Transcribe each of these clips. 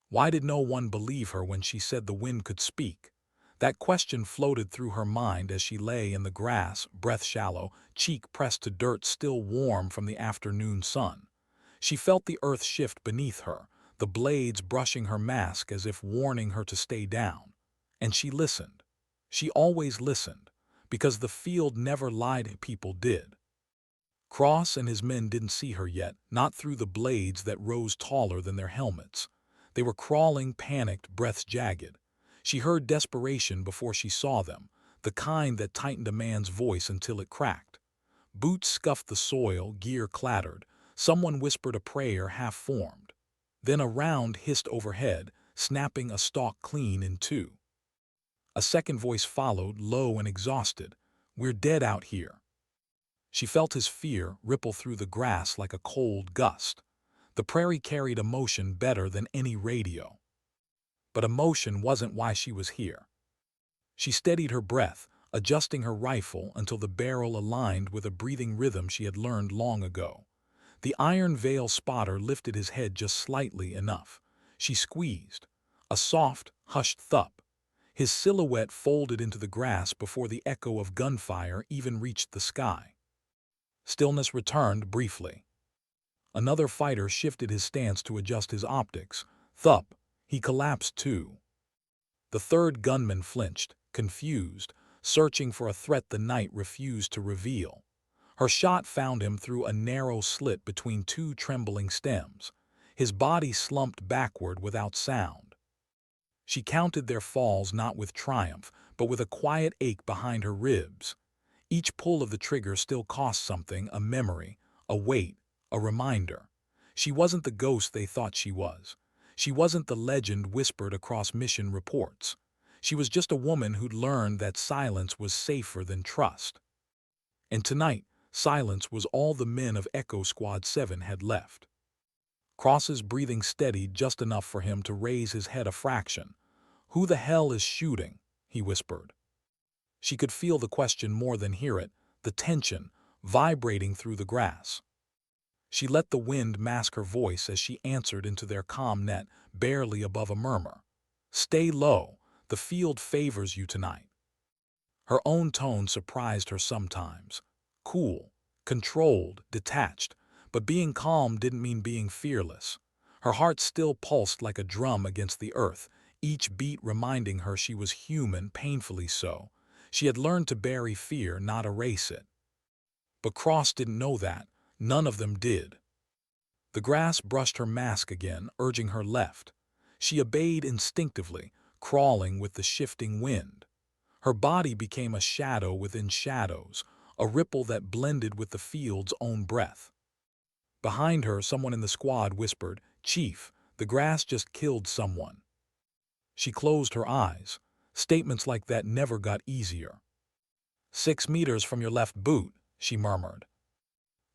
Why did no one believe her when she said the wind could speak? That question floated through her mind as she lay in the grass, breath shallow, cheek pressed to dirt still warm from the afternoon sun. She felt the earth shift beneath her, the blades brushing her mask as if warning her to stay down. And she listened. She always listened, because the field never lied, people did. Cross and his men didn't see her yet, not through the blades that rose taller than their helmets. They were crawling, panicked, breaths jagged. She heard desperation before she saw them, the kind that tightened a man's voice until it cracked. Boots scuffed the soil, gear clattered. Someone whispered a prayer half-formed. Then a round hissed overhead, snapping a stalk clean in two. A second voice followed, low and exhausted. "We're dead out here." She felt his fear ripple through the grass like a cold gust. The prairie carried emotion better than any radio. But emotion wasn't why she was here. She steadied her breath, adjusting her rifle until the barrel aligned with a breathing rhythm she had learned long ago. The Iron Veil spotter lifted his head just slightly enough. She squeezed. A soft, hushed thump. His silhouette folded into the grass before the echo of gunfire even reached the sky. Stillness returned briefly. Another fighter shifted his stance to adjust his optics. Thump. He collapsed too. The third gunman flinched, confused, searching for a threat the night refused to reveal. Her shot found him through a narrow slit between two trembling stems. His body slumped backward without sound. She counted their falls not with triumph, but with a quiet ache behind her ribs. Each pull of the trigger still cost something, a memory, a weight, a reminder. She wasn't the ghost they thought she was. She wasn't the legend whispered across mission reports. She was just a woman who'd learned that silence was safer than trust. And tonight, silence was all the men of Echo Squad 7 had left. Cross's breathing steadied just enough for him to raise his head a fraction. "Who the hell is shooting?" he whispered. She could feel the question more than hear it, the tension, vibrating through the grass. She let the wind mask her voice as she answered into their calm net, barely above a murmur. "Stay low. The field favors you tonight." Her own tone surprised her sometimes. Cool, controlled, detached, but being calm didn't mean being fearless. Her heart still pulsed like a drum against the earth, each beat reminding her she was human, painfully so. She had learned to bury fear, not erase it. But Cross didn't know that. None of them did. The grass brushed her mask again, urging her left. She obeyed instinctively, crawling with the shifting wind. Her body became a shadow within shadows, a ripple that blended with the field's own breath. Behind her, someone in the squad whispered, "Chief, the grass just killed someone." She closed her eyes. Statements like that never got easier. "6 meters from your left boot," she murmured.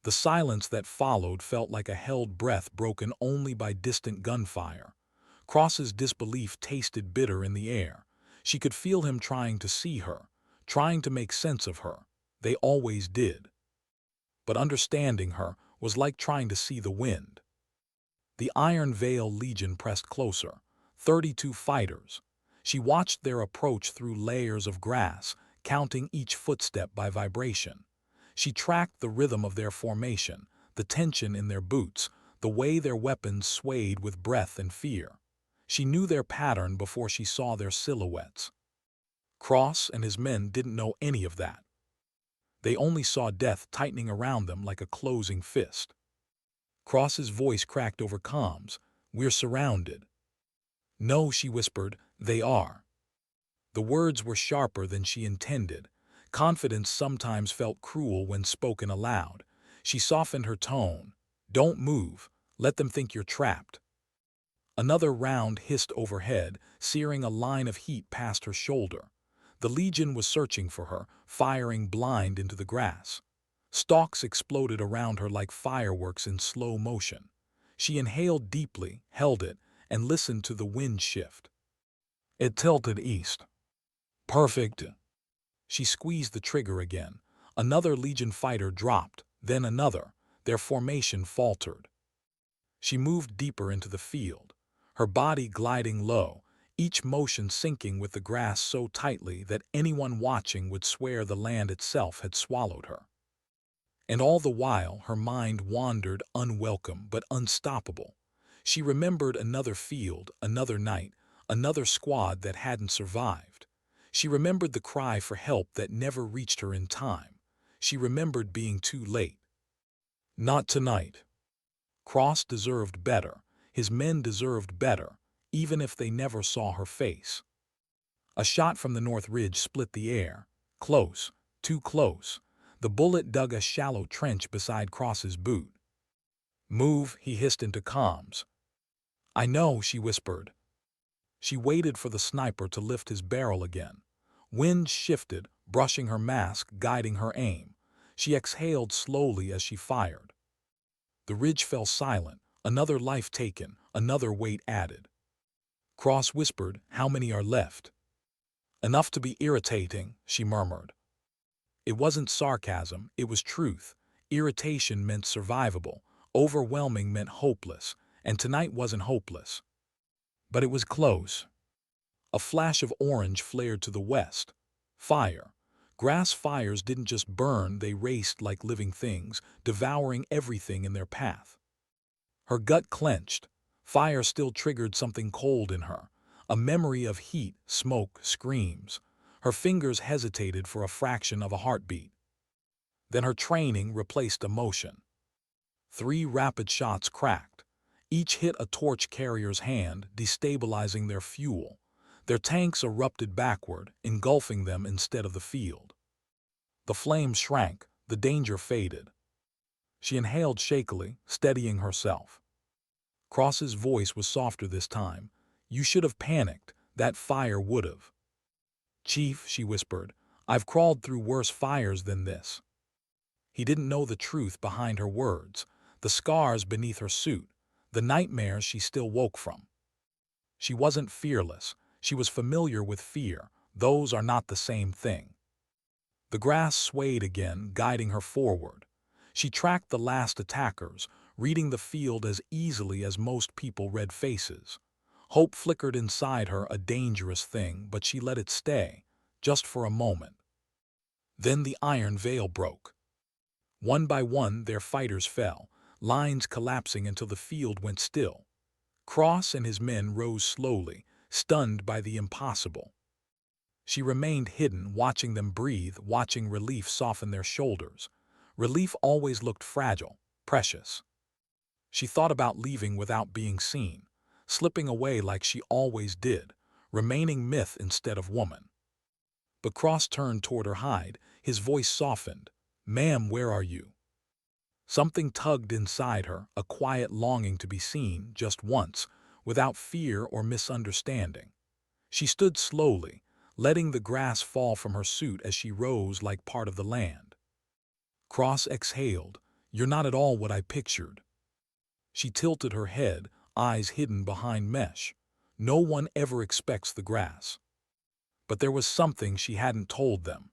The silence that followed felt like a held breath broken only by distant gunfire. Cross's disbelief tasted bitter in the air. She could feel him trying to see her, trying to make sense of her. They always did. But understanding her was like trying to see the wind. The Iron Veil Legion pressed closer. 32 fighters. She watched their approach through layers of grass, counting each footstep by vibration. She tracked the rhythm of their formation, the tension in their boots, the way their weapons swayed with breath and fear. She knew their pattern before she saw their silhouettes. Cross and his men didn't know any of that. They only saw death tightening around them like a closing fist. Cross's voice cracked over comms. "We're surrounded." "No," she whispered, "they are." The words were sharper than she intended. Confidence sometimes felt cruel when spoken aloud. She softened her tone. "Don't move. Let them think you're trapped." Another round hissed overhead, searing a line of heat past her shoulder. The Legion was searching for her, firing blind into the grass. Stalks exploded around her like fireworks in slow motion. She inhaled deeply, held it, and listened to the wind shift. It tilted east. "Perfect." She squeezed the trigger again. Another Legion fighter dropped, then another. Their formation faltered. She moved deeper into the field. her body gliding low, each motion sinking with the grass so tightly that anyone watching would swear the land itself had swallowed her. And all the while her mind wandered unwelcome but unstoppable. She remembered another field, another night, another squad that hadn't survived. She remembered the cry for help that never reached her in time. She remembered being too late. Not tonight. Cross deserved better. His men deserved better, even if they never saw her face. A shot from the North Ridge split the air. Close, too close. The bullet dug a shallow trench beside Cross's boot. "Move," he hissed into comms. "I know," she whispered. She waited for the sniper to lift his barrel again. Wind shifted, brushing her mask, guiding her aim. She exhaled slowly as she fired. The ridge fell silent, another life taken, another weight added. Cross whispered, "How many are left?" "Enough to be irritating," she murmured. It wasn't sarcasm, it was truth. Irritation meant survivable, overwhelming meant hopeless, and tonight wasn't hopeless. But it was close. A flash of orange flared to the west. Fire. Grass fires didn't just burn, they raced like living things, devouring everything in their path. Her gut clenched. Fire still triggered something cold in her, a memory of heat, smoke, screams. Her fingers hesitated for a fraction of a heartbeat. Then her training replaced emotion. 3 rapid shots cracked. Each hit a torch carrier's hand, destabilizing their fuel. Their tanks erupted backward, engulfing them instead of the field. The flames shrank, the danger faded. She inhaled shakily, steadying herself. Cross's voice was softer this time. "You should have panicked. That fire would have." "Chief," she whispered, "I've crawled through worse fires than this." He didn't know the truth behind her words, the scars beneath her suit, the nightmares she still woke from. She wasn't fearless. She was familiar with fear. Those are not the same thing. The grass swayed again, guiding her forward. She tracked the last attackers, reading the field as easily as most people read faces. Hope flickered inside her, a dangerous thing, but she let it stay, just for a moment. Then the iron veil broke. One by one their fighters fell, lines collapsing until the field went still. Cross and his men rose slowly, stunned by the impossible. She remained hidden, watching them breathe, watching relief soften their shoulders. Relief always looked fragile, precious. She thought about leaving without being seen, slipping away like she always did, remaining myth instead of woman. But Cross turned toward her hide, his voice softened. "Ma'am, where are you?" Something tugged inside her, a quiet longing to be seen, just once, without fear or misunderstanding. She stood slowly, letting the grass fall from her suit as she rose like part of the land. Cross exhaled. "You're not at all what I pictured." She tilted her head, eyes hidden behind mesh. No one ever expects the grass. But there was something she hadn't told them.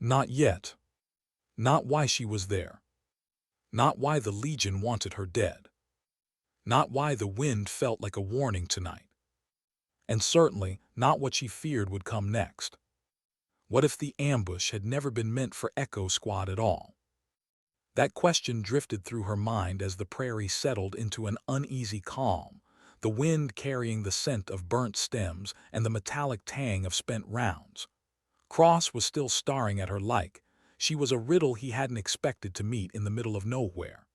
Not yet. Not why she was there. Not why the Legion wanted her dead. Not why the wind felt like a warning tonight. And certainly not what she feared would come next. What if the ambush had never been meant for Echo Squad at all? That question drifted through her mind as the prairie settled into an uneasy calm, the wind carrying the scent of burnt stems and the metallic tang of spent rounds. Cross was still staring at her like she was a riddle he hadn't expected to meet in the middle of nowhere.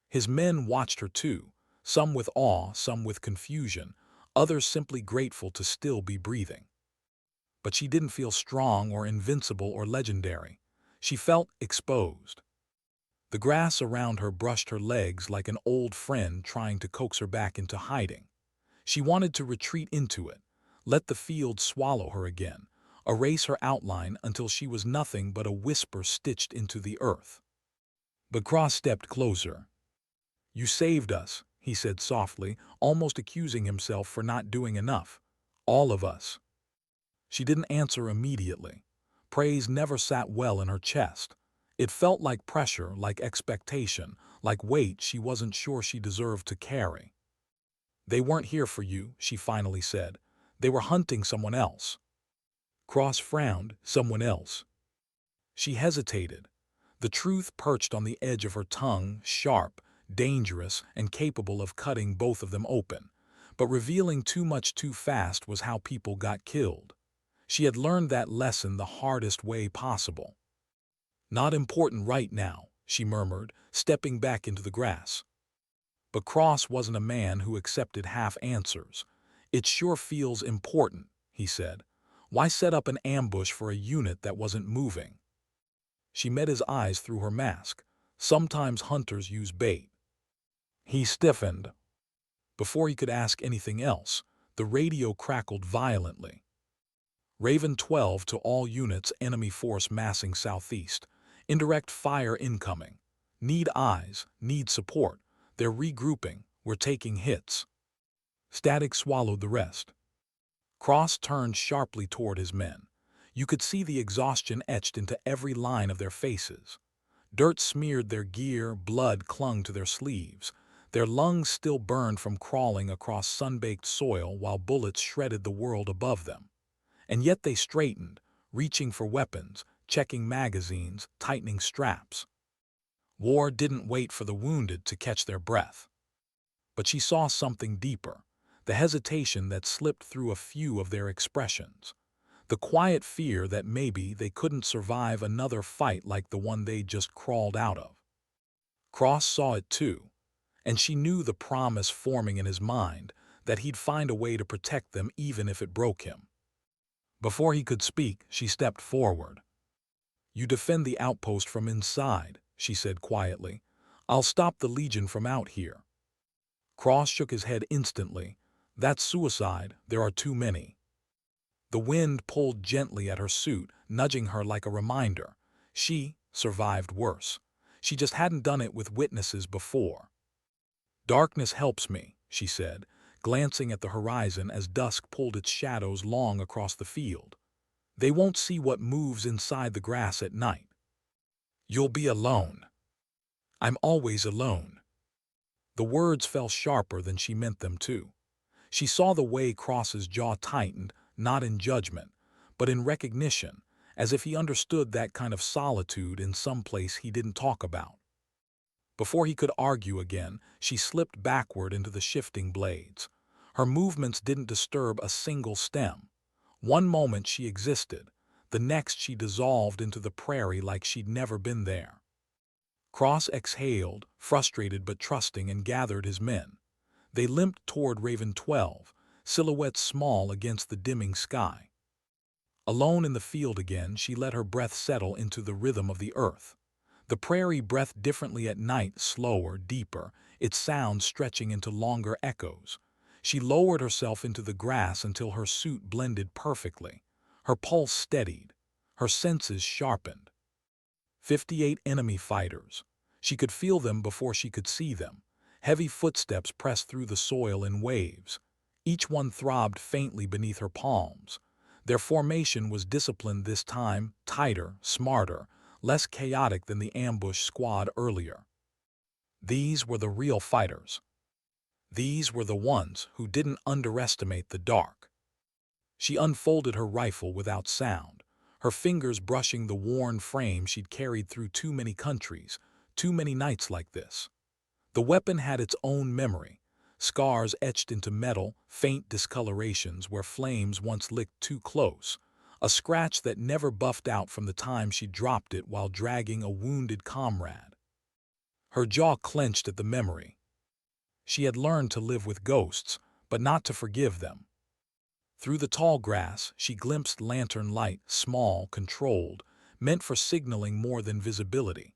His men watched her too, some with awe, some with confusion, others simply grateful to still be breathing. But she didn't feel strong or invincible or legendary. She felt exposed. The grass around her brushed her legs like an old friend trying to coax her back into hiding. She wanted to retreat into it, let the field swallow her again, erase her outline until she was nothing but a whisper stitched into the earth. But Cross stepped closer. "You saved us," he said softly, almost accusing himself for not doing enough. "All of us." She didn't answer immediately. Praise never sat well in her chest. It felt like pressure, like expectation, like weight she wasn't sure she deserved to carry. They weren't here for you, she finally said. They were hunting someone else. Cross frowned. Someone else. She hesitated. The truth perched on the edge of her tongue, sharp, dangerous, and capable of cutting both of them open. But revealing too much too fast was how people got killed. She had learned that lesson the hardest way possible. Not important right now, she murmured, stepping back into the grass. But Cross wasn't a man who accepted half answers. It sure feels important, he said. Why set up an ambush for a unit that wasn't moving? She met his eyes through her mask. Sometimes hunters use bait. He stiffened. Before he could ask anything else, the radio crackled violently. Raven 12 to all units, enemy force massing southeast. Indirect fire incoming. Need eyes, need support. They're regrouping, we're taking hits. Static swallowed the rest. Cross turned sharply toward his men. You could see the exhaustion etched into every line of their faces. Dirt smeared their gear, blood clung to their sleeves. Their lungs still burned from crawling across sun-baked soil while bullets shredded the world above them. And yet they straightened, reaching for weapons, checking magazines, tightening straps. War didn't wait for the wounded to catch their breath. But she saw something deeper, the hesitation that slipped through a few of their expressions. The quiet fear that maybe they couldn't survive another fight like the one they'd just crawled out of. Cross saw it too, and she knew the promise forming in his mind that he'd find a way to protect them even if it broke him. Before he could speak, she stepped forward. You defend the outpost from inside, she said quietly. I'll stop the Legion from out here. Cross shook his head instantly. That's suicide, there are too many. The wind pulled gently at her suit, nudging her like a reminder. She survived worse. She just hadn't done it with witnesses before. Darkness helps me, she said, glancing at the horizon as dusk pulled its shadows long across the field. They won't see what moves inside the grass at night. You'll be alone. I'm always alone. The words fell sharper than she meant them to. She saw the way Cross's jaw tightened, not in judgment, but in recognition, as if he understood that kind of solitude in some place he didn't talk about. Before he could argue again, she slipped backward into the shifting blades. Her movements didn't disturb a single stem. One moment she existed, the next she dissolved into the prairie like she'd never been there. Cross exhaled, frustrated but trusting, and gathered his men. They limped toward Raven 12, silhouettes small against the dimming sky. Alone in the field again, she let her breath settle into the rhythm of the earth. The prairie breathed differently at night, slower, deeper, its sound stretching into longer echoes. She lowered herself into the grass until her suit blended perfectly. Her pulse steadied, her senses sharpened. 58 enemy fighters. She could feel them before she could see them. Heavy footsteps pressed through the soil in waves. Each one throbbed faintly beneath her palms. Their formation was disciplined this time, tighter, smarter, less chaotic than the ambush squad earlier. These were the real fighters. These were the ones who didn't underestimate the dark. She unfolded her rifle without sound, her fingers brushing the worn frame she'd carried through too many countries, too many nights like this. The weapon had its own memory, scars etched into metal, faint discolorations where flames once licked too close, a scratch that never buffed out from the time she dropped it while dragging a wounded comrade. Her jaw clenched at the memory. She had learned to live with ghosts, but not to forgive them. Through the tall grass, she glimpsed lantern light, small, controlled, meant for signaling more than visibility.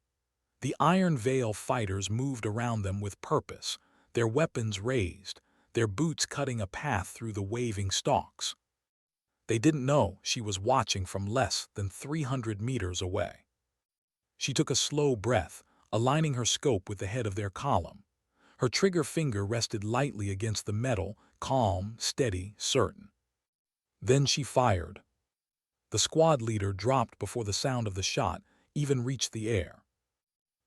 The Iron Veil fighters moved around them with purpose, their weapons raised, their boots cutting a path through the waving stalks. They didn't know she was watching from less than 300 meters away. She took a slow breath, aligning her scope with the head of their column. Her trigger finger rested lightly against the metal, calm, steady, certain. Then she fired. The squad leader dropped before the sound of the shot even reached the air.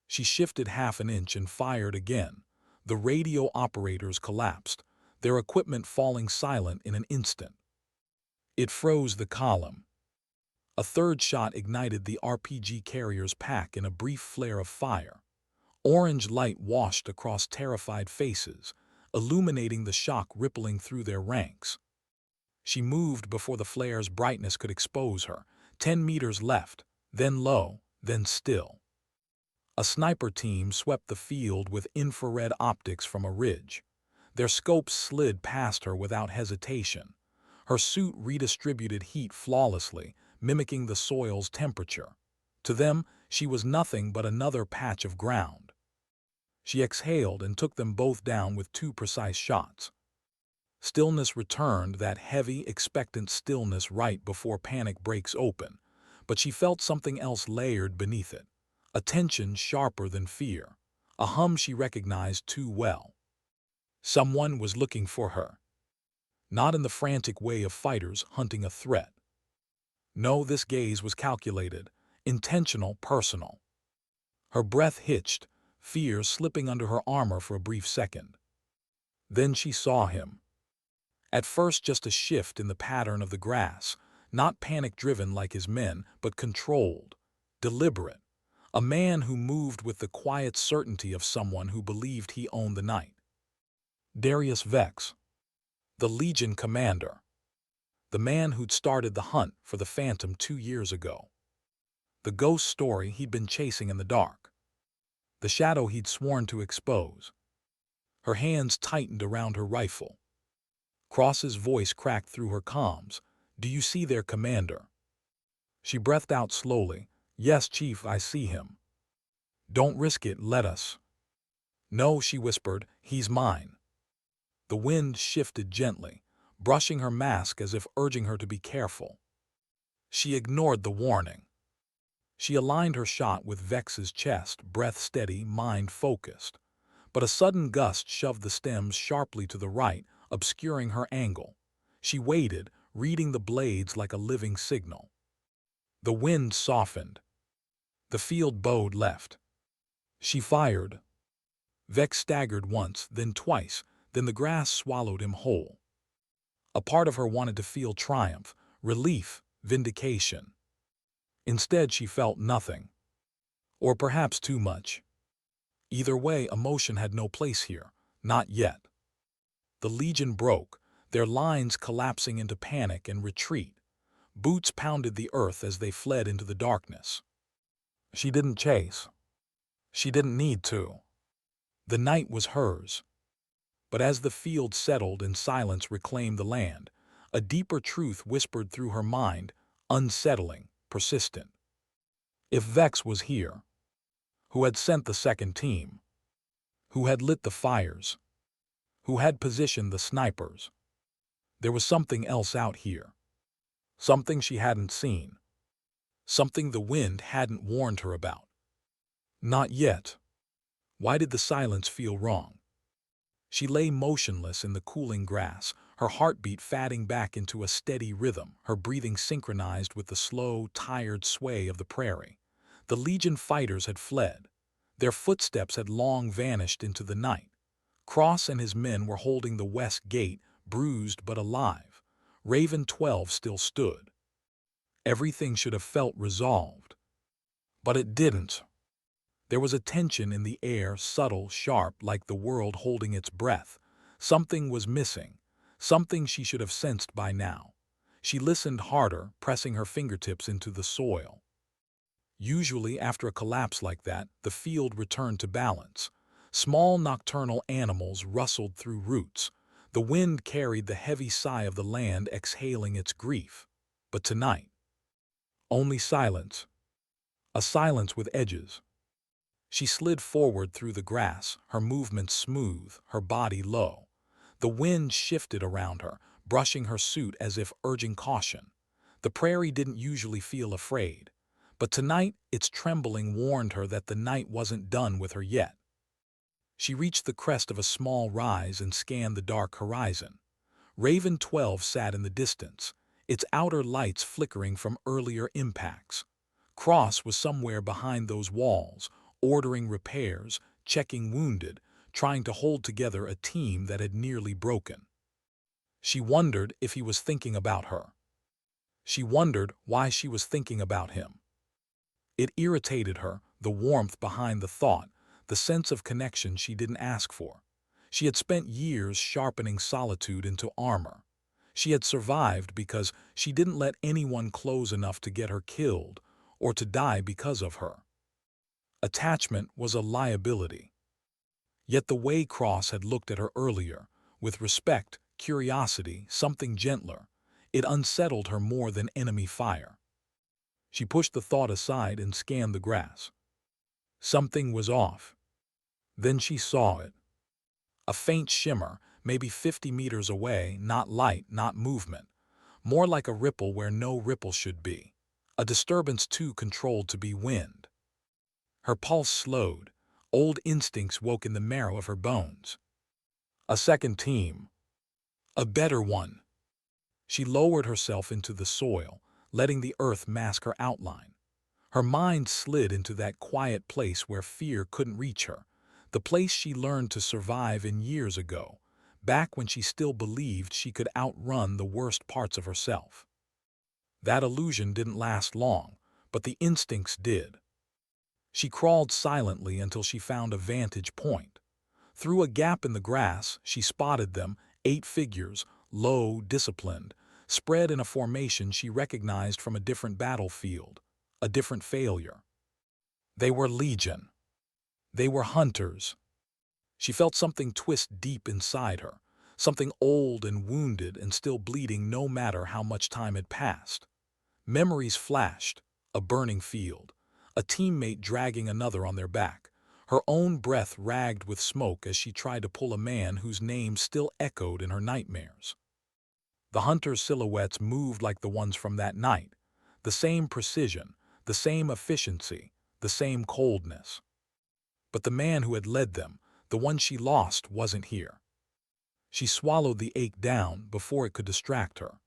She shifted half an inch and fired again. The radio operators collapsed. their equipment falling silent in an instant. It froze the column. A third shot ignited the RPG carrier's pack in a brief flare of fire. Orange light washed across terrified faces, illuminating the shock rippling through their ranks. She moved before the flare's brightness could expose her. 10 meters left, then low, then still. A sniper team swept the field with infrared optics from a ridge. Their scopes slid past her without hesitation. Her suit redistributed heat flawlessly, mimicking the soil's temperature. To them, she was nothing but another patch of ground. She exhaled and took them both down with 2 precise shots. Stillness returned, that heavy, expectant stillness right before panic breaks open, but she felt something else layered beneath it, a tension sharper than fear, a hum she recognized too well. Someone was looking for her. Not in the frantic way of fighters hunting a threat. No, this gaze was calculated, intentional, personal. Her breath hitched, fear slipping under her armor for a brief second. Then she saw him. At first just a shift in the pattern of the grass, not panic-driven like his men, but controlled, deliberate. A man who moved with the quiet certainty of someone who believed he owned the night. Darius Vex, the Legion commander. The man who'd started the hunt for the Phantom 2 years ago. The ghost story he'd been chasing in the dark. The shadow he'd sworn to expose. Her hands tightened around her rifle. Cross's voice cracked through her comms. "Do you see their commander?" She breathed out slowly. "Yes, Chief, I see him." "Don't risk it, let us." "No," she whispered, "he's mine." The wind shifted gently, brushing her mask as if urging her to be careful. She ignored the warning. She aligned her shot with Vex's chest, breath steady, mind focused. But a sudden gust shoved the stems sharply to the right, obscuring her angle. She waited, reading the blades like a living signal. The wind softened. The field bowed left. She fired. Vex staggered once, then twice, then the grass swallowed him whole. A part of her wanted to feel triumph, relief, vindication. Instead, she felt nothing. Or perhaps too much. Either way, emotion had no place here. Not yet. The Legion broke, their lines collapsing into panic and retreat. Boots pounded the earth as they fled into the darkness. She didn't chase. She didn't need to. The night was hers. But as the field settled and silence reclaimed the land, a deeper truth whispered through her mind, unsettling, persistent. If Vex was here, who had sent the second team, who had lit the fires, who had positioned the snipers, there was something else out here. Something she hadn't seen. Something the wind hadn't warned her about. Not yet. Why did the silence feel wrong? She lay motionless in the cooling grass, her heartbeat fading back into a steady rhythm, her breathing synchronized with the slow, tired sway of the prairie. The Legion fighters had fled. Their footsteps had long vanished into the night. Cross and his men were holding the west gate, bruised but alive. Raven 12 still stood. Everything should have felt resolved. But it didn't. There was a tension in the air, subtle, sharp, like the world holding its breath. Something was missing, something she should have sensed by now. She listened harder, pressing her fingertips into the soil. Usually, after a collapse like that, the field returned to balance. Small nocturnal animals rustled through roots. The wind carried the heavy sigh of the land exhaling its grief. But tonight, only silence. A silence with edges. She slid forward through the grass, her movements smooth, her body low. The wind shifted around her, brushing her suit as if urging caution. The prairie didn't usually feel afraid, but tonight its trembling warned her that the night wasn't done with her yet. She reached the crest of a small rise and scanned the dark horizon. Raven 12 sat in the distance, its outer lights flickering from earlier impacts. Cross was somewhere behind those walls, ordering repairs, checking wounded, trying to hold together a team that had nearly broken. She wondered if he was thinking about her. She wondered why she was thinking about him. It irritated her, the warmth behind the thought, the sense of connection she didn't ask for. She had spent years sharpening solitude into armor. She had survived because she didn't let anyone close enough to get her killed or to die because of her. Attachment was a liability. Yet the way Cross had looked at her earlier, with respect, curiosity, something gentler, it unsettled her more than enemy fire. She pushed the thought aside and scanned the grass. Something was off. Then she saw it. A faint shimmer, maybe 50 meters away, not light, not movement. More like a ripple where no ripple should be. A disturbance too controlled to be wind. Her pulse slowed. Old instincts woke in the marrow of her bones. A second team. A better one. She lowered herself into the soil, letting the earth mask her outline. Her mind slid into that quiet place where fear couldn't reach her, the place she learned to survive in years ago, back when she still believed she could outrun the worst parts of herself. That illusion didn't last long, but the instincts did. She crawled silently until she found a vantage point. Through a gap in the grass, she spotted them, 8 figures, low, disciplined, spread in a formation she recognized from a different battlefield, a different failure. They were legion. They were hunters. She felt something twist deep inside her, something old and wounded and still bleeding no matter how much time had passed. Memories flashed, a burning field, a teammate dragging another on their back, her own breath ragged with smoke as she tried to pull a man whose name still echoed in her nightmares. The hunters' silhouettes moved like the ones from that night, the same precision, the same efficiency, the same coldness. But the man who had led them, the one she lost, wasn't here. She swallowed the ache down before it could distract her.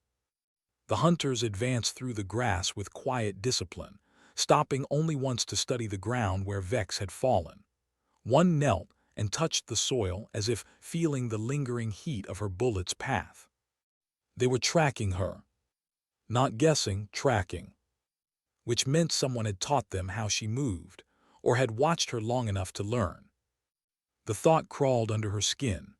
The hunters advanced through the grass with quiet discipline, stopping only once to study the ground where Vex had fallen. One knelt and touched the soil as if feeling the lingering heat of her bullet's path. They were tracking her. Not guessing, tracking. Which meant someone had taught them how she moved, or had watched her long enough to learn. The thought crawled under her skin.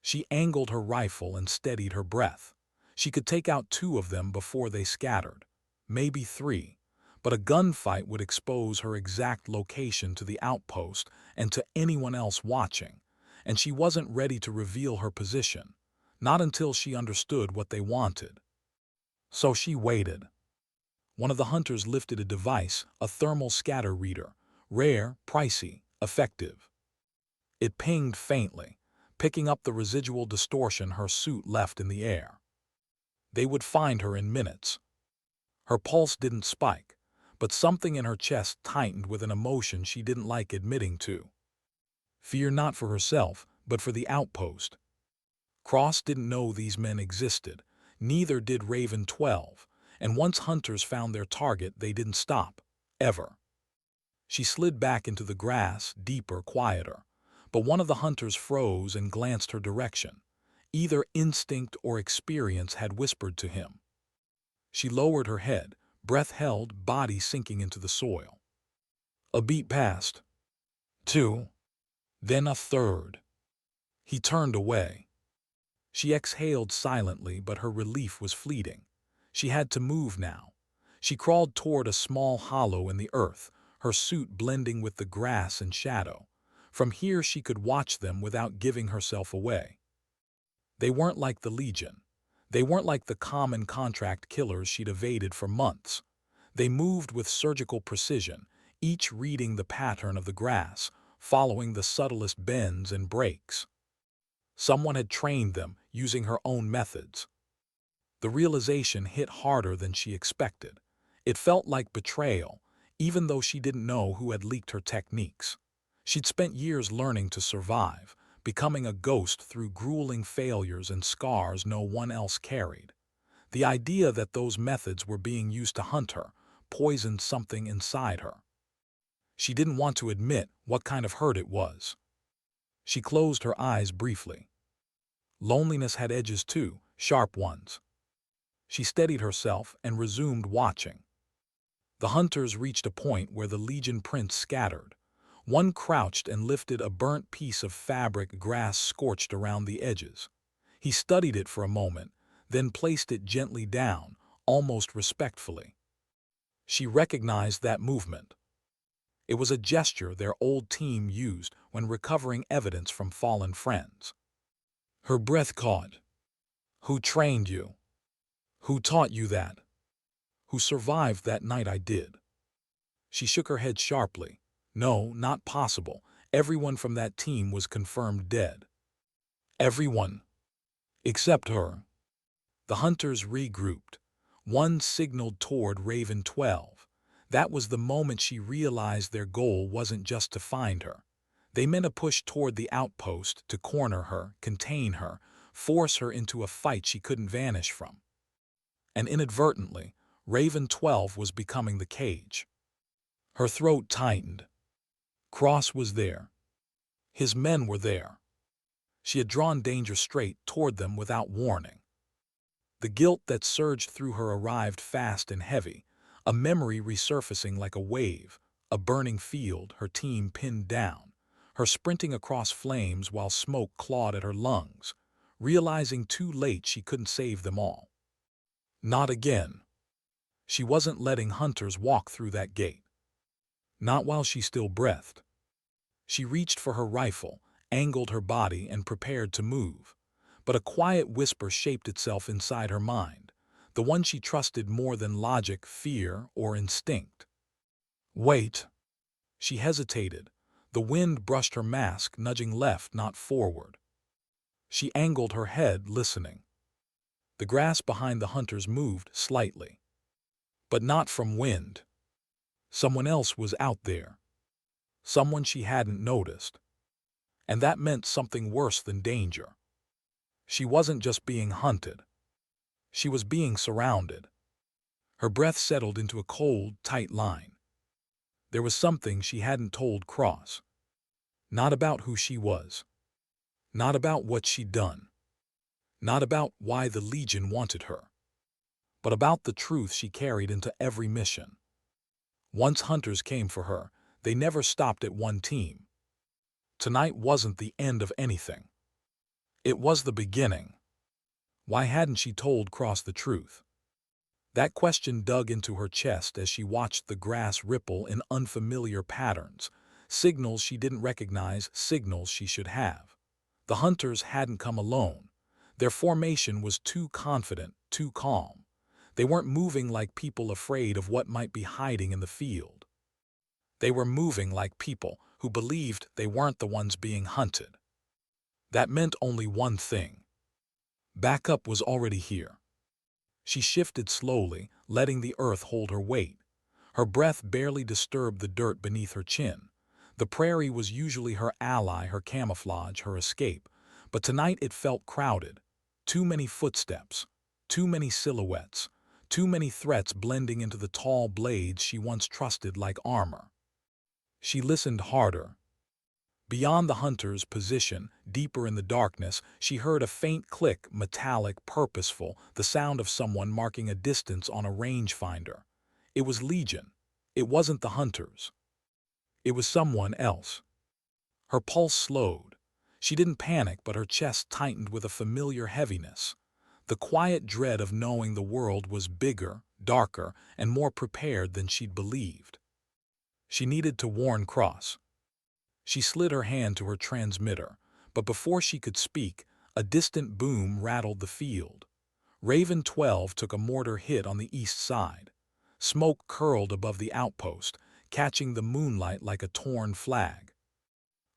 She angled her rifle and steadied her breath. She could take out 2 of them before they scattered, maybe 3, but a gunfight would expose her exact location to the outpost and to anyone else watching, and she wasn't ready to reveal her position, not until she understood what they wanted. So she waited. One of the hunters lifted a device, a thermal scatter reader, rare, pricey, effective. It pinged faintly, picking up the residual distortion her suit left in the air. They would find her in minutes. Her pulse didn't spike, but something in her chest tightened with an emotion she didn't like admitting to. Fear not for herself, but for the outpost. Cross didn't know these men existed, neither did Raven 12, and once hunters found their target, they didn't stop, ever. She slid back into the grass, deeper, quieter, but one of the hunters froze and glanced her direction. Either instinct or experience had whispered to him. She lowered her head, breath held, body sinking into the soil. A beat passed. 2. Then a third. He turned away. She exhaled silently, but her relief was fleeting. She had to move now. She crawled toward a small hollow in the earth, her suit blending with the grass and shadow. From here she could watch them without giving herself away. They weren't like the Legion. They weren't like the common contract killers she'd evaded for months. They moved with surgical precision, each reading the pattern of the grass, following the subtlest bends and breaks. Someone had trained them, using her own methods. The realization hit harder than she expected. It felt like betrayal, even though she didn't know who had leaked her techniques. She'd spent years learning to survive, becoming a ghost through grueling failures and scars no one else carried. The idea that those methods were being used to hunt her poisoned something inside her. She didn't want to admit what kind of hurt it was. She closed her eyes briefly. Loneliness had edges too, sharp ones. She steadied herself and resumed watching. The hunters reached a point where the Legion prints scattered. One crouched and lifted a burnt piece of fabric grass scorched around the edges. He studied it for a moment, then placed it gently down, almost respectfully. She recognized that movement. It was a gesture their old team used when recovering evidence from fallen friends. Her breath caught. Who trained you? Who taught you that? Who survived that night I did? She shook her head sharply. No, not possible. Everyone from that team was confirmed dead. Everyone. Except her. The hunters regrouped. One signaled toward Raven 12. That was the moment she realized their goal wasn't just to find her. They meant a push toward the outpost to corner her, contain her, force her into a fight she couldn't vanish from. And inadvertently, Raven 12 was becoming the cage. Her throat tightened. Cross was there. His men were there. She had drawn danger straight toward them without warning. The guilt that surged through her arrived fast and heavy, a memory resurfacing like a wave, a burning field, her team pinned down, her sprinting across flames while smoke clawed at her lungs, realizing too late she couldn't save them all. Not again. She wasn't letting hunters walk through that gate. Not while she still breathed. She reached for her rifle, angled her body, and prepared to move. But a quiet whisper shaped itself inside her mind, the one she trusted more than logic, fear, or instinct. Wait. She hesitated. The wind brushed her mask, nudging left, not forward. She angled her head, listening. The grass behind the hunters moved slightly. But not from wind. Someone else was out there. Someone she hadn't noticed. And that meant something worse than danger. She wasn't just being hunted. She was being surrounded. Her breath settled into a cold, tight line. There was something she hadn't told Cross. Not about who she was. Not about what she'd done. Not about why the Legion wanted her. But about the truth she carried into every mission. Once hunters came for her, they never stopped at one team. Tonight wasn't the end of anything. It was the beginning. Why hadn't she told Cross the truth? That question dug into her chest as she watched the grass ripple in unfamiliar patterns, signals she didn't recognize, signals she should have. The hunters hadn't come alone. Their formation was too confident, too calm. They weren't moving like people afraid of what might be hiding in the field. They were moving like people who believed they weren't the ones being hunted. That meant only one thing. Backup was already here. She shifted slowly, letting the earth hold her weight. Her breath barely disturbed the dirt beneath her chin. The prairie was usually her ally, her camouflage, her escape. But tonight it felt crowded. Too many footsteps. Too many silhouettes. Too many threats blending into the tall blades she once trusted like armor. She listened harder. Beyond the hunter's position, deeper in the darkness, she heard a faint click, metallic, purposeful, the sound of someone marking a distance on a rangefinder. It was Legion. It wasn't the hunters. It was someone else. Her pulse slowed. She didn't panic, but her chest tightened with a familiar heaviness. The quiet dread of knowing the world was bigger, darker, and more prepared than she'd believed. She needed to warn Cross. She slid her hand to her transmitter, but before she could speak, a distant boom rattled the field. Raven 12 took a mortar hit on the east side. Smoke curled above the outpost, catching the moonlight like a torn flag.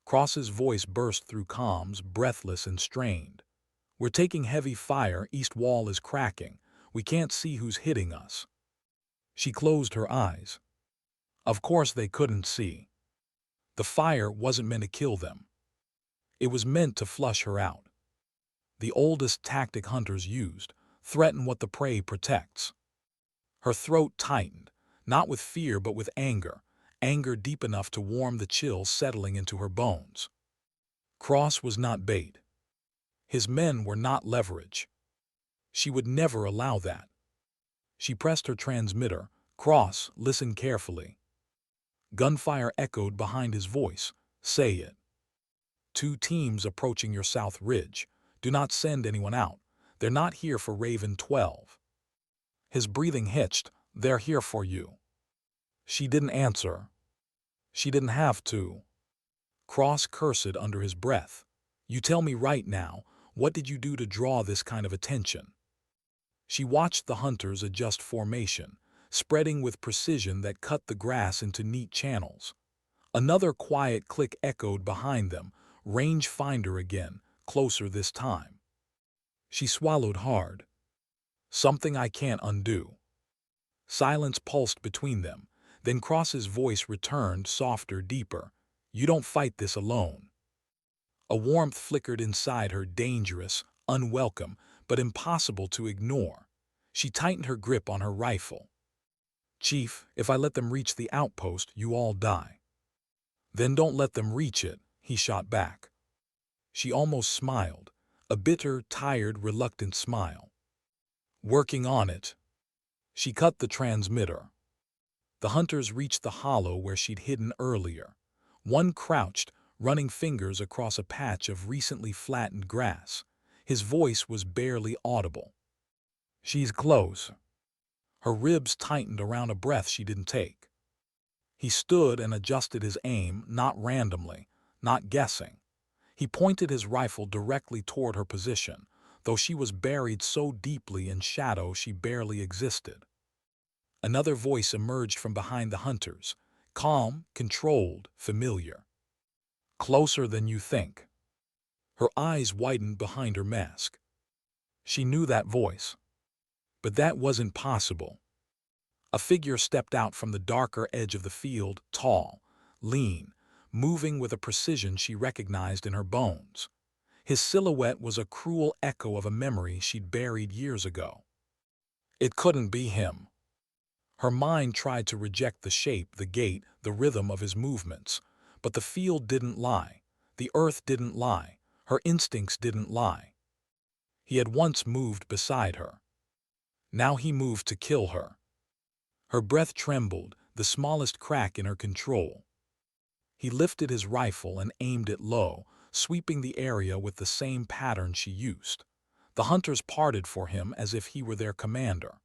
Cross's voice burst through comms, breathless and strained. "We're taking heavy fire, east wall is cracking. We can't see who's hitting us." She closed her eyes. Of course they couldn't see. The fire wasn't meant to kill them. It was meant to flush her out. The oldest tactic hunters used, threaten what the prey protects. Her throat tightened, not with fear but with anger, anger deep enough to warm the chill settling into her bones. Cross was not bait. His men were not leverage. She would never allow that. She pressed her transmitter. Cross, listen carefully. Gunfire echoed behind his voice. Say it. 2 teams approaching your south ridge. Do not send anyone out. They're not here for Raven 12. His breathing hitched. They're here for you. She didn't answer. She didn't have to. Cross cursed under his breath. You tell me right now, what did you do to draw this kind of attention? She watched the hunters adjust formation, spreading with precision that cut the grass into neat channels. Another quiet click echoed behind them, range finder again, closer this time. She swallowed hard. Something I can't undo. Silence pulsed between them, then Cross's voice returned, softer, deeper. You don't fight this alone. A warmth flickered inside her, dangerous, unwelcome, but impossible to ignore. She tightened her grip on her rifle. Chief, if I let them reach the outpost, you all die. Then don't let them reach it, he shot back. She almost smiled, a bitter, tired, reluctant smile. Working on it. She cut the transmitter. The hunters reached the hollow where she'd hidden earlier. One crouched, running fingers across a patch of recently flattened grass. His voice was barely audible. She's close. Her ribs tightened around a breath she didn't take. He stood and adjusted his aim, not randomly, not guessing. He pointed his rifle directly toward her position, though she was buried so deeply in shadow she barely existed. Another voice emerged from behind the hunters, calm, controlled, familiar. Closer than you think. Her eyes widened behind her mask. She knew that voice. But that wasn't possible. A figure stepped out from the darker edge of the field, tall, lean, moving with a precision she recognized in her bones. His silhouette was a cruel echo of a memory she'd buried years ago. It couldn't be him. Her mind tried to reject the shape, the gait, the rhythm of his movements. But the field didn't lie. The earth didn't lie. Her instincts didn't lie. He had once moved beside her. Now he moved to kill her. Her breath trembled, the smallest crack in her control. He lifted his rifle and aimed it low, sweeping the area with the same pattern she used. The hunters parted for him as if he were their commander.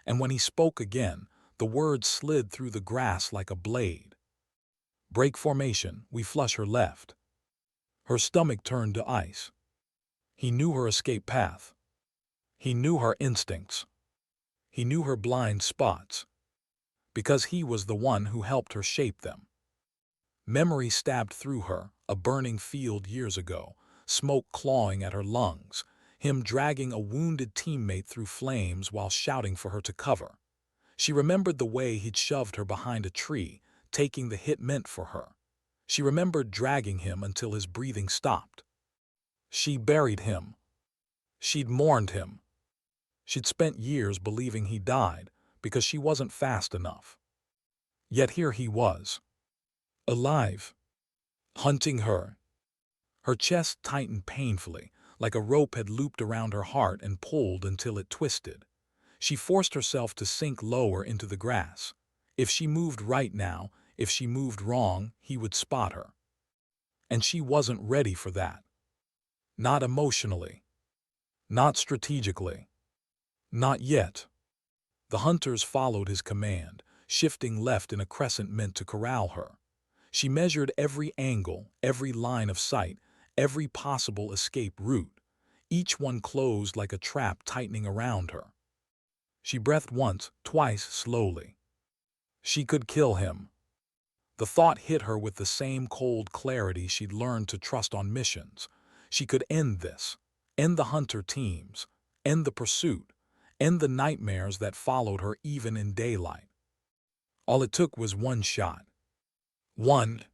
And when he spoke again, the words slid through the grass like a blade. Break formation, we flush her left. Her stomach turned to ice. He knew her escape path. He knew her instincts. He knew her blind spots. Because he was the one who helped her shape them. Memory stabbed through her, a burning field years ago, smoke clawing at her lungs, him dragging a wounded teammate through flames while shouting for her to cover. She remembered the way he'd shoved her behind a tree, taking the hit meant for her. She remembered dragging him until his breathing stopped. She buried him. She'd mourned him. She'd spent years believing he died because she wasn't fast enough. Yet here he was. Alive. Hunting her. Her chest tightened painfully, like a rope had looped around her heart and pulled until it twisted. She forced herself to sink lower into the grass. If she moved right now, if she moved wrong, he would spot her. And she wasn't ready for that. Not emotionally. Not strategically. Not yet. The hunters followed his command, shifting left in a crescent meant to corral her. She measured every angle, every line of sight, every possible escape route, each one closed like a trap tightening around her. She breathed once, twice, slowly. She could kill him. The thought hit her with the same cold clarity she'd learned to trust on missions. She could end this, end the hunter teams, end the pursuit, end the nightmares that followed her even in daylight. All it took was one shot. One.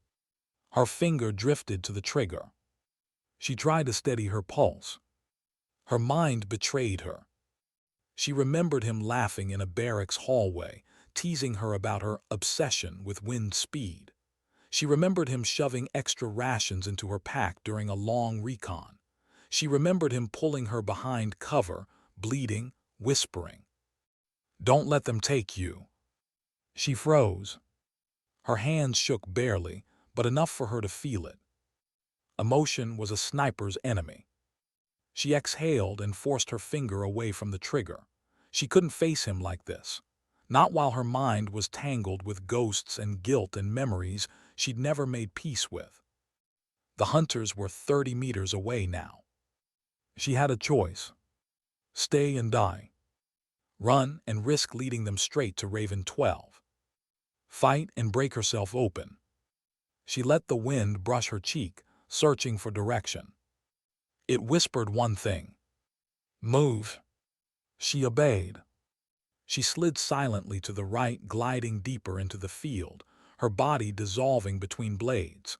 Her finger drifted to the trigger. She tried to steady her pulse. Her mind betrayed her. She remembered him laughing in a barracks hallway, teasing her about her obsession with wind speed. She remembered him shoving extra rations into her pack during a long recon. She remembered him pulling her behind cover, bleeding, whispering, "Don't let them take you." She froze. Her hands shook barely, but enough for her to feel it. Emotion was a sniper's enemy. She exhaled and forced her finger away from the trigger. She couldn't face him like this. Not while her mind was tangled with ghosts and guilt and memories she'd never made peace with. The hunters were 30 meters away now. She had a choice. Stay and die. Run and risk leading them straight to Raven 12. Fight and break herself open. She let the wind brush her cheek, searching for direction. It whispered one thing. Move. She obeyed. She slid silently to the right, gliding deeper into the field, her body dissolving between blades.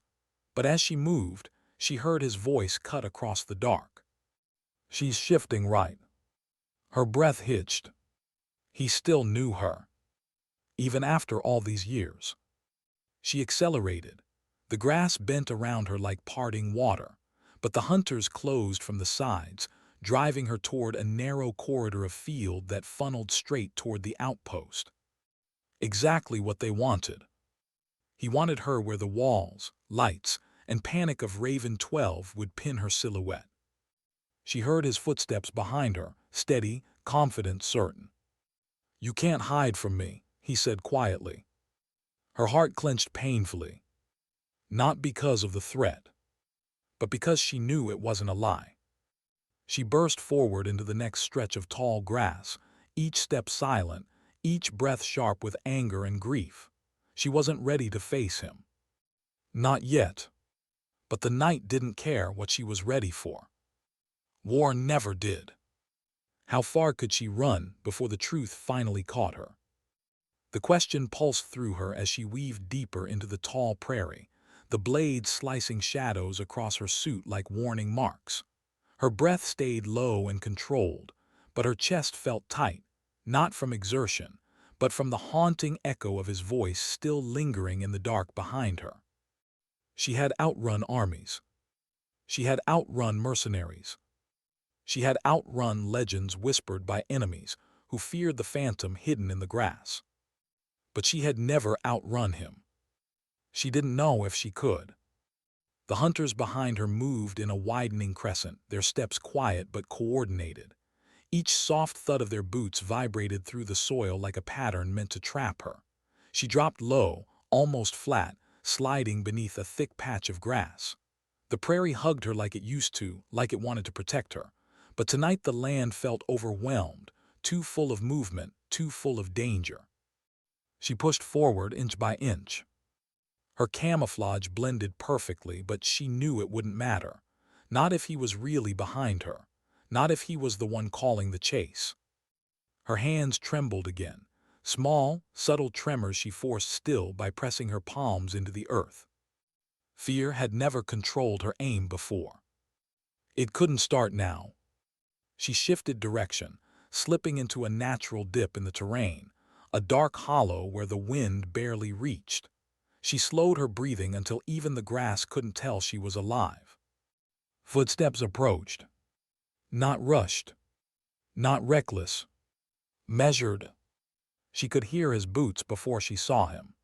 But as she moved, she heard his voice cut across the dark. She's shifting right. Her breath hitched. He still knew her. Even after all these years. She accelerated. The grass bent around her like parting water, but the hunters closed from the sides, driving her toward a narrow corridor of field that funneled straight toward the outpost. Exactly what they wanted. He wanted her where the walls, lights, and panic of Raven 12 would pin her silhouette. She heard his footsteps behind her, steady, confident, certain. "You can't hide from me," he said quietly. Her heart clenched painfully. Not because of the threat, but because she knew it wasn't a lie. She burst forward into the next stretch of tall grass, each step silent, each breath sharp with anger and grief. She wasn't ready to face him. Not yet. But the night didn't care what she was ready for. War never did. How far could she run before the truth finally caught her? The question pulsed through her as she weaved deeper into the tall prairie, the blades slicing shadows across her suit like warning marks. Her breath stayed low and controlled, but her chest felt tight, not from exertion, but from the haunting echo of his voice still lingering in the dark behind her. She had outrun armies. She had outrun mercenaries. She had outrun legends whispered by enemies who feared the phantom hidden in the grass. But she had never outrun him. She didn't know if she could. The hunters behind her moved in a widening crescent, their steps quiet but coordinated. Each soft thud of their boots vibrated through the soil like a pattern meant to trap her. She dropped low, almost flat, sliding beneath a thick patch of grass. The prairie hugged her like it used to, like it wanted to protect her. But tonight the land felt overwhelmed, too full of movement, too full of danger. She pushed forward inch by inch. Her camouflage blended perfectly, but she knew it wouldn't matter. Not if he was really behind her. Not if he was the one calling the chase. Her hands trembled again. Small, subtle tremors she forced still by pressing her palms into the earth. Fear had never controlled her aim before. It couldn't start now. She shifted direction, slipping into a natural dip in the terrain, a dark hollow where the wind barely reached. She slowed her breathing until even the grass couldn't tell she was alive. Footsteps approached. Not rushed. Not reckless. Measured. She could hear his boots before she saw him.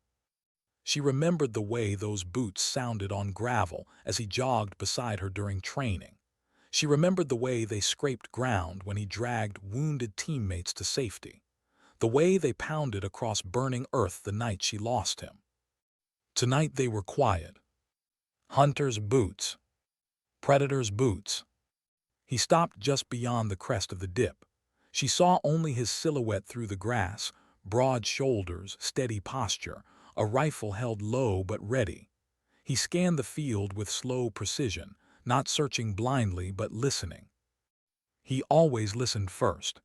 She remembered the way those boots sounded on gravel as he jogged beside her during training. She remembered the way they scraped ground when he dragged wounded teammates to safety. The way they pounded across burning earth the night she lost him. Tonight they were quiet. Hunter's boots. Predator's boots. He stopped just beyond the crest of the dip. She saw only his silhouette through the grass, broad shoulders, steady posture, a rifle held low but ready. He scanned the field with slow precision, not searching blindly but listening. He always listened first.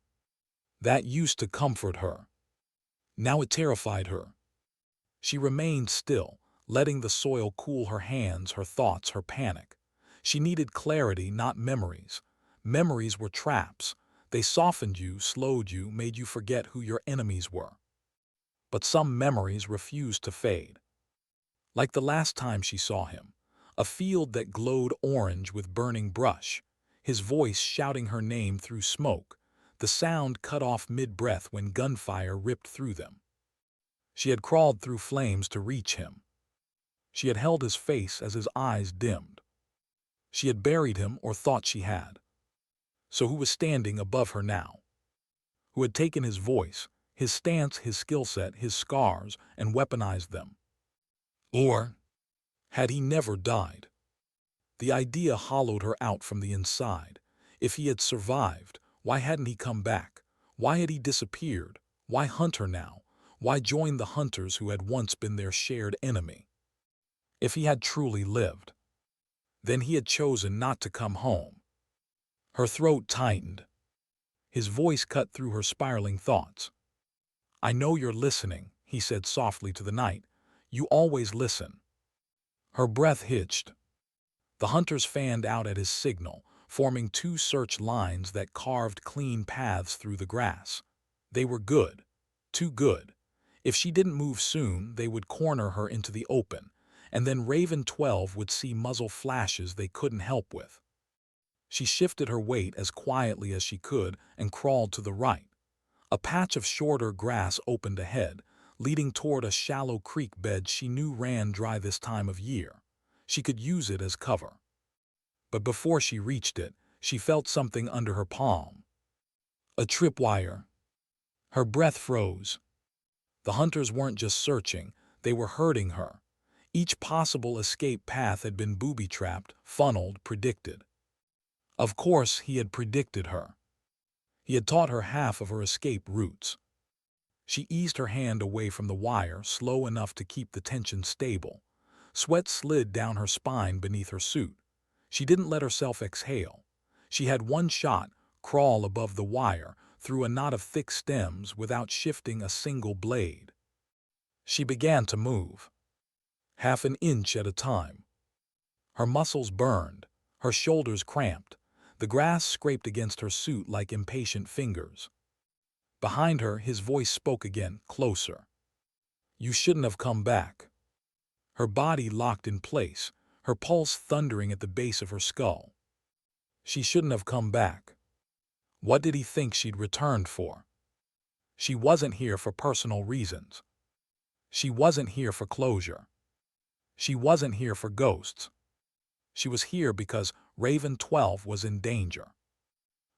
That used to comfort her. Now it terrified her. She remained still, letting the soil cool her hands, her thoughts, her panic. She needed clarity, not memories. Memories were traps. They softened you, slowed you, made you forget who your enemies were. But some memories refused to fade. like the last time she saw him, a field that glowed orange with burning brush, his voice shouting her name through smoke, the sound cut off mid-breath when gunfire ripped through them. She had crawled through flames to reach him. She had held his face as his eyes dimmed. She had buried him, or thought she had. So who was standing above her now? Who had taken his voice, his stance, his skill set, his scars, and weaponized them? Or had he never died? The idea hollowed her out from the inside. If he had survived, why hadn't he come back? Why had he disappeared? Why hunt her now? Why join the hunters who had once been their shared enemy? If he had truly lived, then he had chosen not to come home. Her throat tightened. His voice cut through her spiraling thoughts. "I know you're listening," he said softly to the night. "You always listen." Her breath hitched. The hunters fanned out at his signal, forming two search lines that carved clean paths through the grass. They were good. Too good. If she didn't move soon, they would corner her into the open, and then Raven 12 would see muzzle flashes they couldn't help with. She shifted her weight as quietly as she could and crawled to the right. A patch of shorter grass opened ahead, leading toward a shallow creek bed she knew ran dry this time of year. She could use it as cover. But before she reached it, she felt something under her palm. A tripwire. Her breath froze. The hunters weren't just searching, they were hurting her. Each possible escape path had been booby-trapped, funneled, predicted. Of course, he had predicted her. He had taught her half of her escape routes. She eased her hand away from the wire, slow enough to keep the tension stable. Sweat slid down her spine beneath her suit. She didn't let herself exhale. She had one shot, crawl above the wire, through a knot of thick stems without shifting a single blade. She began to move, half an inch at a time. Her muscles burned, her shoulders cramped. The grass scraped against her suit like impatient fingers. Behind her, his voice spoke again, closer. "You shouldn't have come back." Her body locked in place, her pulse thundering at the base of her skull. She shouldn't have come back. What did he think she'd returned for? She wasn't here for personal reasons. She wasn't here for closure. She wasn't here for ghosts. She was here because Raven 12 was in danger.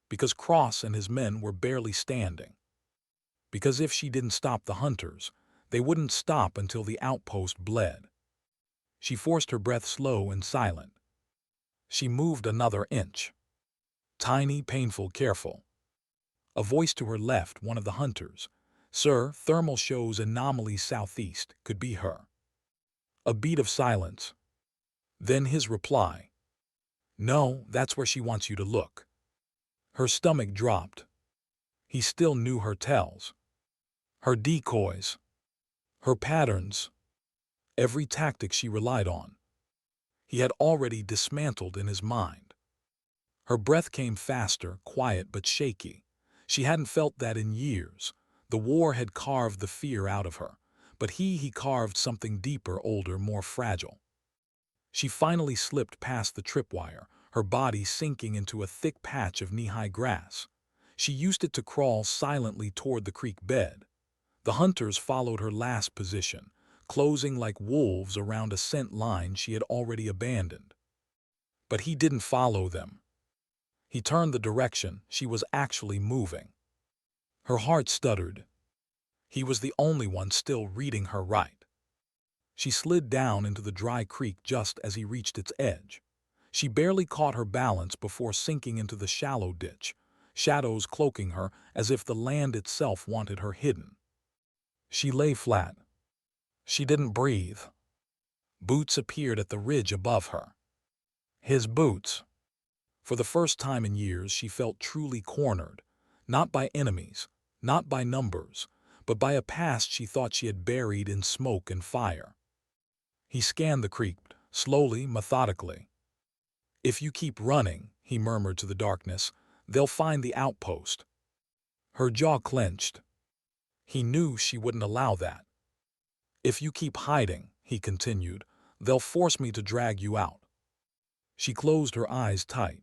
Because Cross and his men were barely standing. Because if she didn't stop the hunters, they wouldn't stop until the outpost bled. She forced her breath slow and silent. She moved another inch. Tiny, painful, careful. A voice to her left, one of the hunters. "Sir, thermal shows anomaly southeast," could be her. A beat of silence. Then his reply. "No, that's where she wants you to look." Her stomach dropped. He still knew her tells. Her decoys. Her patterns. Every tactic she relied on. He had already dismantled in his mind. Her breath came faster, quiet but shaky. She hadn't felt that in years. The war had carved the fear out of her, but he carved something deeper, older, more fragile. She finally slipped past the tripwire, her body sinking into a thick patch of knee-high grass. She used it to crawl silently toward the creek bed. The hunters followed her last position, closing like wolves around a scent line she had already abandoned. But he didn't follow them. He turned the direction she was actually moving. Her heart stuttered. He was the only one still reading her right. She slid down into the dry creek just as he reached its edge. She barely caught her balance before sinking into the shallow ditch, shadows cloaking her as if the land itself wanted her hidden. She lay flat. She didn't breathe. Boots appeared at the ridge above her. His boots. For the first time in years, she felt truly cornered, not by enemies, not by numbers, but by a past she thought she had buried in smoke and fire. He scanned the creek, slowly, methodically. "If you keep running," he murmured to the darkness, "they'll find the outpost." Her jaw clenched. He knew she wouldn't allow that. "If you keep hiding," he continued. "They'll force me to drag you out." She closed her eyes tight.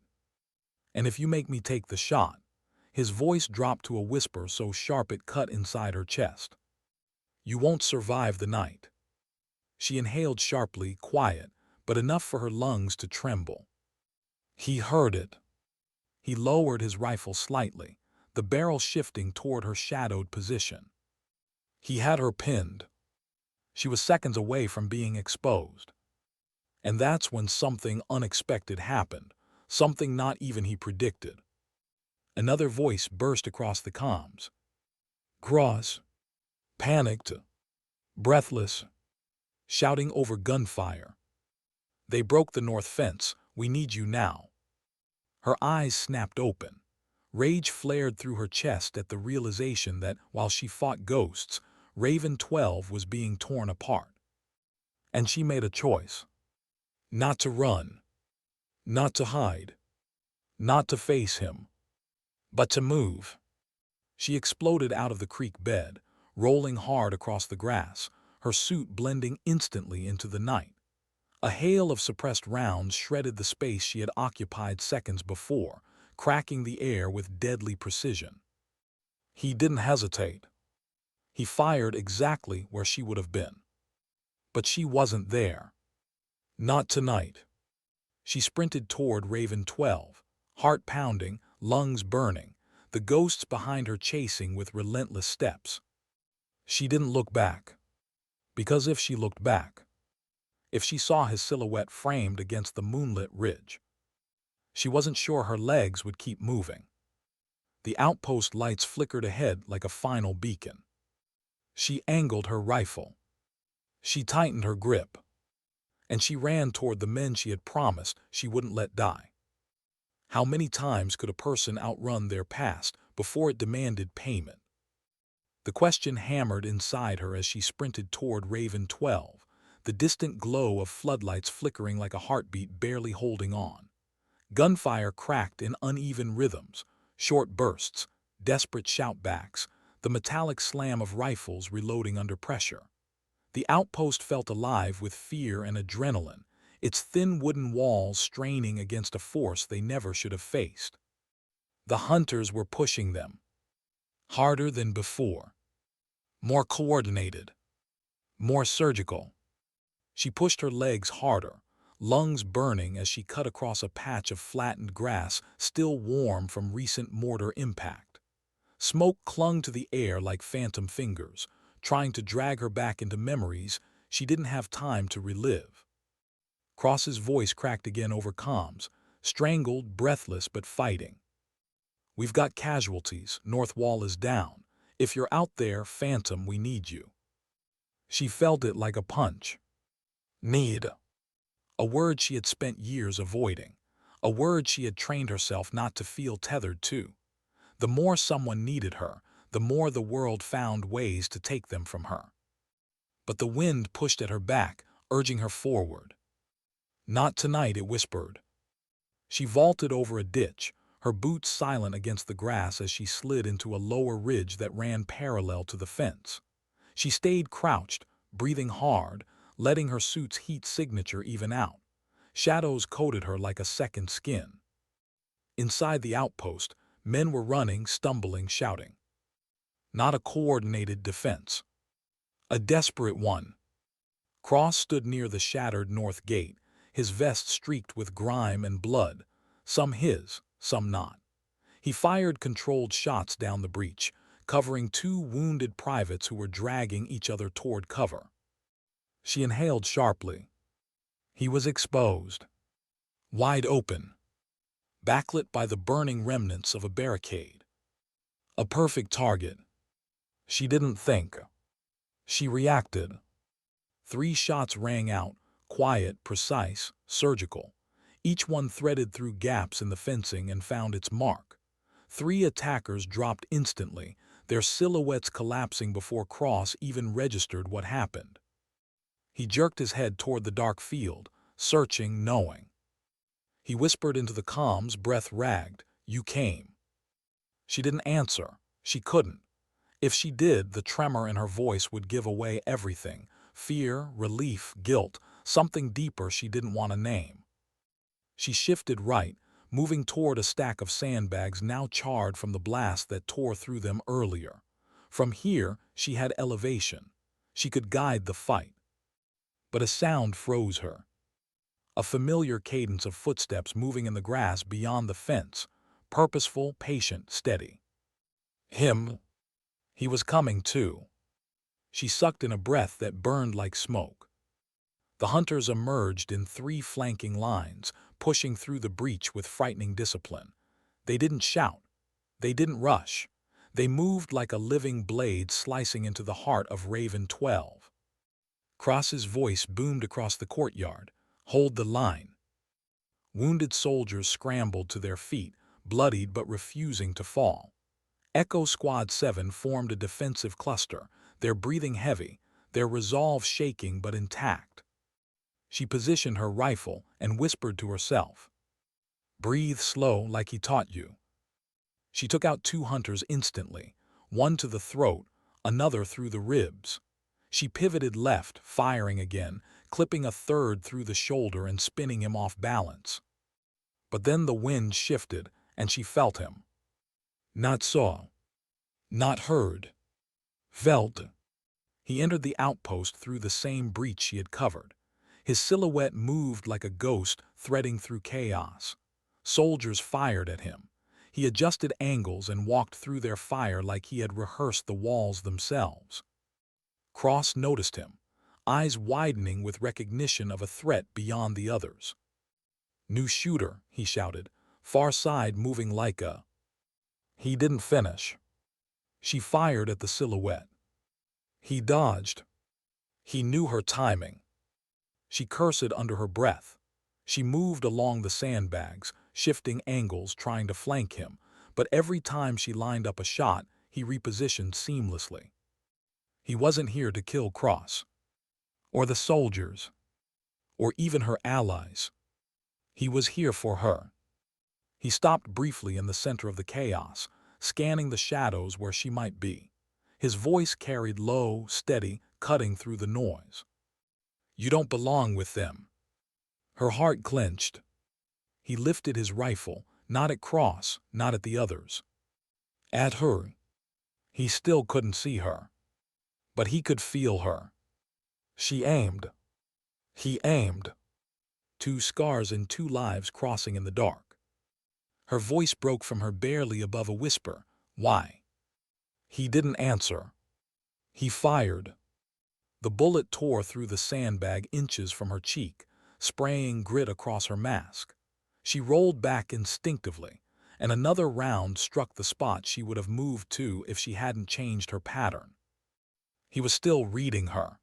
"And if you make me take the shot," his voice dropped to a whisper so sharp it cut inside her chest, "you won't survive the night." She inhaled sharply, quiet, but enough for her lungs to tremble. He heard it. He lowered his rifle slightly, the barrel shifting toward her shadowed position. He had her pinned. She was seconds away from being exposed. And that's when something unexpected happened, something not even he predicted. Another voice burst across the comms. Cross, panicked, breathless, shouting over gunfire. "They broke the north fence. We need you now." Her eyes snapped open. Rage flared through her chest at the realization that, while she fought ghosts, Raven 12 was being torn apart. And she made a choice. Not to run. Not to hide. Not to face him. But to move. She exploded out of the creek bed, rolling hard across the grass, her suit blending instantly into the night. A hail of suppressed rounds shredded the space she had occupied seconds before, cracking the air with deadly precision. He didn't hesitate. He fired exactly where she would have been. But she wasn't there. Not tonight. She sprinted toward Raven 12, heart pounding, lungs burning, the ghosts behind her chasing with relentless steps. She didn't look back. Because if she looked back, if she saw his silhouette framed against the moonlit ridge, she wasn't sure her legs would keep moving. The outpost lights flickered ahead like a final beacon. She angled her rifle. She tightened her grip. And she ran toward the men she had promised she wouldn't let die. How many times could a person outrun their past before it demanded payment? The question hammered inside her as she sprinted toward Raven 12, the distant glow of floodlights flickering like a heartbeat barely holding on. Gunfire cracked in uneven rhythms, short bursts, desperate shoutbacks, the metallic slam of rifles reloading under pressure. The outpost felt alive with fear and adrenaline, its thin wooden walls straining against a force they never should have faced. The hunters were pushing them. Harder than before. More coordinated. More surgical. She pushed her legs harder, lungs burning as she cut across a patch of flattened grass still warm from recent mortar impact. Smoke clung to the air like phantom fingers, trying to drag her back into memories she didn't have time to relive. Cross's voice cracked again over comms, strangled, breathless but fighting. "We've got casualties, North Wall is down. If you're out there, Phantom, we need you." She felt it like a punch. Need. A word she had spent years avoiding. A word she had trained herself not to feel tethered to. The more someone needed her, the more the world found ways to take them from her. But the wind pushed at her back, urging her forward. "Not tonight," it whispered. She vaulted over a ditch, her boots silent against the grass as she slid into a lower ridge that ran parallel to the fence. She stayed crouched, breathing hard, letting her suit's heat signature even out. Shadows coated her like a second skin. Inside the outpost, men were running, stumbling, shouting. Not a coordinated defense. A desperate one. Cross stood near the shattered north gate, his vest streaked with grime and blood, some his, some not. He fired controlled shots down the breach, covering two wounded privates who were dragging each other toward cover. She inhaled sharply. He was exposed. Wide open. Backlit by the burning remnants of a barricade. A perfect target. She didn't think. She reacted. 3 shots rang out, quiet, precise, surgical. Each one threaded through gaps in the fencing and found its mark. 3 attackers dropped instantly, their silhouettes collapsing before Cross even registered what happened. He jerked his head toward the dark field, searching, knowing. He whispered into the comms, breath ragged, "You came." She didn't answer. She couldn't. If she did, the tremor in her voice would give away everything, Fear, relief, guilt, something deeper she didn't want to name. She shifted right, moving toward a stack of sandbags now charred from the blast that tore through them earlier. From here, she had elevation. She could guide the fight. But a sound froze her. A familiar cadence of footsteps moving in the grass beyond the fence, purposeful, patient, steady. Him. He was coming too. She sucked in a breath that burned like smoke. The hunters emerged in 3 flanking lines, pushing through the breach with frightening discipline. They didn't shout. They didn't rush. They moved like a living blade slicing into the heart of Raven 12. Cross's voice boomed across the courtyard. Hold the line. Wounded soldiers scrambled to their feet, bloodied but refusing to fall. Echo Squad 7 formed a defensive cluster, their breathing heavy, their resolve shaking but intact. She positioned her rifle and whispered to herself, "Breathe slow like he taught you." She took out 2 hunters instantly, one to the throat, another through the ribs. She pivoted left, firing again, clipping a third through the shoulder and spinning him off balance. But then the wind shifted, and she felt him. Not saw. Not heard. Felt. He entered the outpost through the same breach she had covered. His silhouette moved like a ghost threading through chaos. Soldiers fired at him. He adjusted angles and walked through their fire like he had rehearsed the walls themselves. Cross noticed him, eyes widening with recognition of a threat beyond the others. "New shooter," he shouted, far side moving like a... He didn't finish. She fired at the silhouette. He dodged. He knew her timing. She cursed under her breath. She moved along the sandbags, shifting angles, trying to flank him, but every time she lined up a shot, he repositioned seamlessly. He wasn't here to kill Cross, or the soldiers, or even her allies. He was here for her. He stopped briefly in the center of the chaos, scanning the shadows where she might be. His voice carried low, steady, cutting through the noise. "You don't belong with them." Her heart clenched. He lifted his rifle, not at Cross, not at the others. At her. He still couldn't see her. But he could feel her. She aimed. He aimed. 2 scars and 2 lives crossing in the dark. Her voice broke from her barely above a whisper. "Why?" He didn't answer. He fired. The bullet tore through the sandbag inches from her cheek, spraying grit across her mask. She rolled back instinctively, and another round struck the spot she would have moved to if she hadn't changed her pattern. He was still reading her,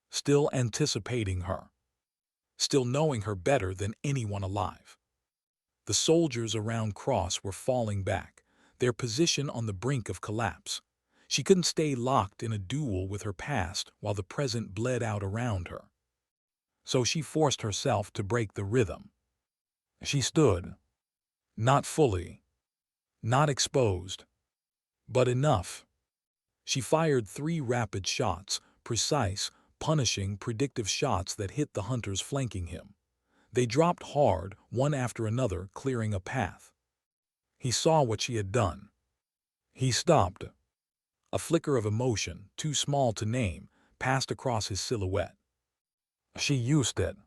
still anticipating her, still knowing her better than anyone alive. The soldiers around Cross were falling back, their position on the brink of collapse. She couldn't stay locked in a duel with her past while the present bled out around her. So she forced herself to break the rhythm. She stood. Not fully. Not exposed. But enough. She fired 3 rapid shots, precise, punishing, predictive shots that hit the hunters flanking him. They dropped hard, one after another, clearing a path. He saw what she had done. He stopped. A flicker of emotion, too small to name, passed across his silhouette. She used it.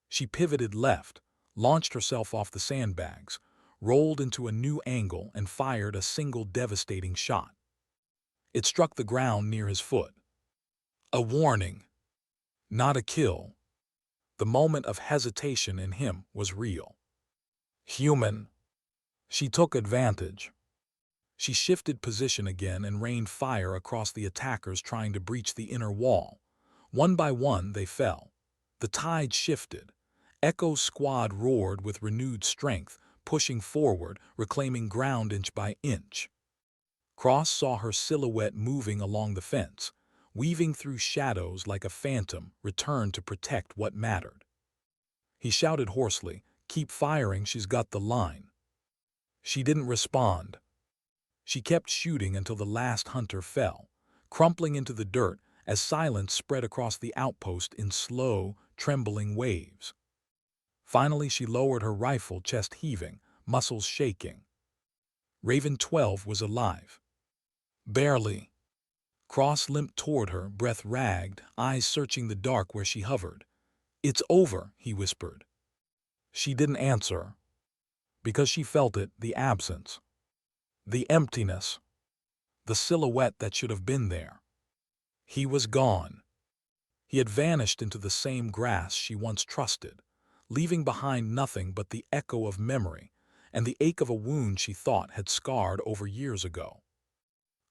She pivoted left, launched herself off the sandbags, rolled into a new angle and fired a single devastating shot. It struck the ground near his foot. A warning. Not a kill. The moment of hesitation in him was real. Human. She took advantage. She shifted position again and rained fire across the attackers trying to breach the inner wall. One by one they fell. The tide shifted. Echo's squad roared with renewed strength, pushing forward, reclaiming ground inch by inch. Cross saw her silhouette moving along the fence, weaving through shadows like a phantom, returned to protect what mattered. He shouted hoarsely, "Keep firing, she's got the line." She didn't respond. She kept shooting until the last hunter fell, crumpling into the dirt as silence spread across the outpost in slow, trembling waves. Finally, she lowered her rifle, chest heaving, muscles shaking. Raven 12 was alive. Barely. Cross limped toward her, breath ragged, eyes searching the dark where she hovered. "It's over," he whispered. She didn't answer, because she felt it, the absence, the emptiness, the silhouette that should have been there. He was gone. He had vanished into the same grass she once trusted, leaving behind nothing but the echo of memory and the ache of a wound she thought had scarred over years ago.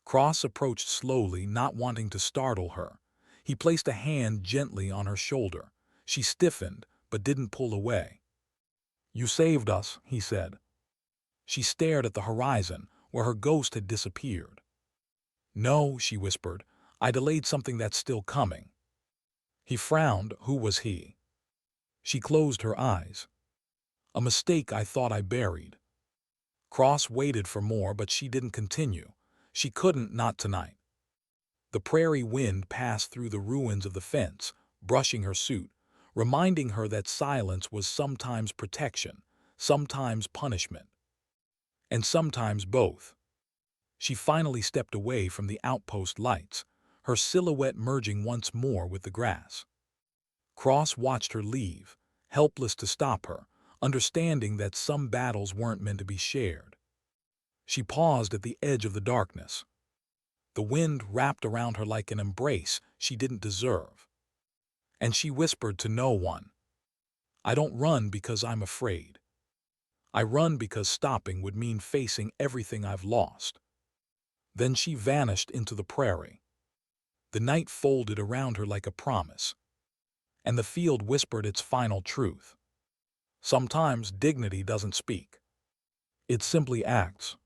Cross approached slowly, not wanting to startle her. He placed a hand gently on her shoulder. She stiffened, but didn't pull away. "You saved us," he said. She stared at the horizon, where her ghost had disappeared. "No," she whispered. "I delayed something that's still coming." He frowned. Who was he? She closed her eyes. "A mistake I thought I buried." Cross waited for more, but she didn't continue. She couldn't, not tonight. The prairie wind passed through the ruins of the fence, brushing her suit, reminding her that silence was sometimes protection, sometimes punishment, and sometimes both. She finally stepped away from the outpost lights, her silhouette merging once more with the grass. Cross watched her leave, helpless to stop her, understanding that some battles weren't meant to be shared. She paused at the edge of the darkness. The wind wrapped around her like an embrace she didn't deserve. And she whispered to no one, "I don't run because I'm afraid. I run because stopping would mean facing everything I've lost." Then she vanished into the prairie. The night folded around her like a promise, and the field whispered its final truth. Sometimes dignity doesn't speak. It simply acts.